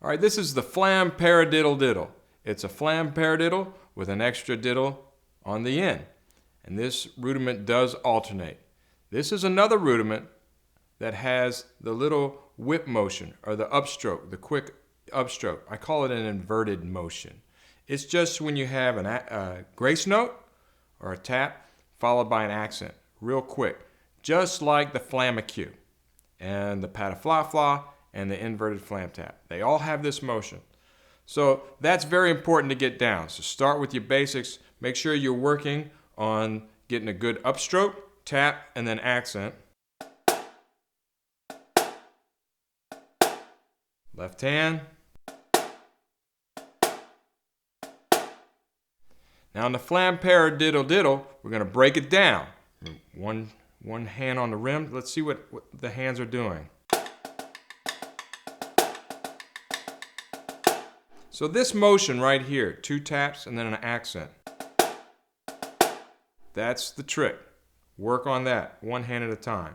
All right, this is the Flam Paradiddle-Diddle. It's a flam paradiddle with an extra diddle on the end. And this rudiment does alternate. This is another rudiment that has the little whip motion, or the upstroke, the quick upstroke. I call it an inverted motion. It's just when you have a grace note or a tap followed by an accent, real quick, just like the flamacue and the patafla-fla and the inverted flam tap. They all have this motion. So that's very important to get down. So start with your basics. Make sure you're working on getting a good upstroke, tap, and then accent. Left hand. Now in the Flam Paradiddle-Diddle, we're going to break it down. One hand on the rim. Let's see what the hands are doing. So this motion right here, 2 taps and then an accent. That's the trick. Work on that, one hand at a time.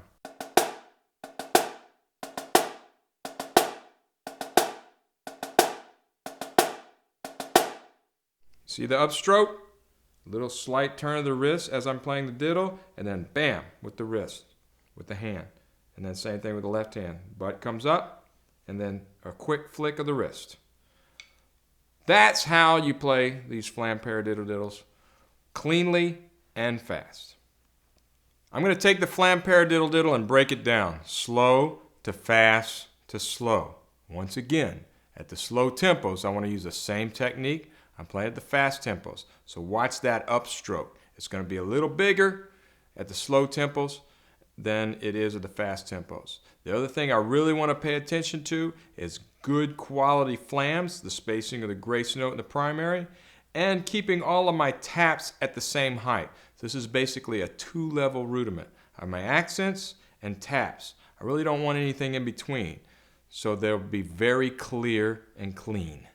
See the upstroke? Little slight turn of the wrist as I'm playing the diddle, and then bam, with the wrist, with the hand. And then same thing with the left hand. Butt comes up, and then a quick flick of the wrist. That's how you play these Flam Paradiddle-Diddles, cleanly and fast. I'm going to take the Flam Paradiddle-Diddle and break it down, slow to fast to slow. Once again, at the slow tempos, I want to use the same technique. I'm playing at the fast tempos, so watch that upstroke. It's going to be a little bigger at the slow tempos than it is at the fast tempos. The other thing I really want to pay attention to is good quality flams, the spacing of the grace note in the primary, and keeping all of my taps at the same height. This is basically a 2-level rudiment. I have my accents and taps. I really don't want anything in between, so they'll be very clear and clean.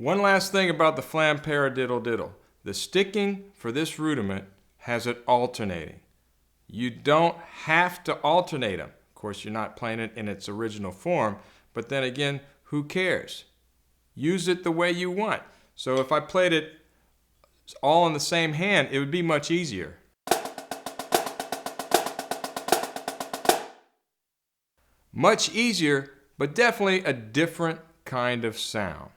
One last thing about the Flam Paradiddle-Diddle. The sticking for this rudiment has it alternating. You don't have to alternate them. Of course, you're not playing it in its original form, but then again, who cares? Use it the way you want. So if I played it all in the same hand, it would be much easier. Much easier, but definitely a different kind of sound.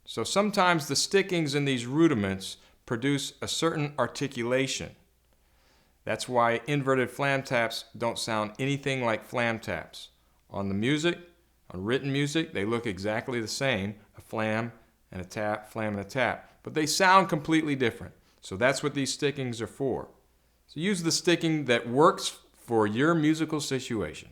So sometimes the stickings in these rudiments produce a certain articulation. That's why inverted flam taps don't sound anything like flam taps. On the music, on written music, they look exactly the same, a flam and a tap, flam and a tap, but they sound completely different. So that's what these stickings are for. So use the sticking that works for your musical situation.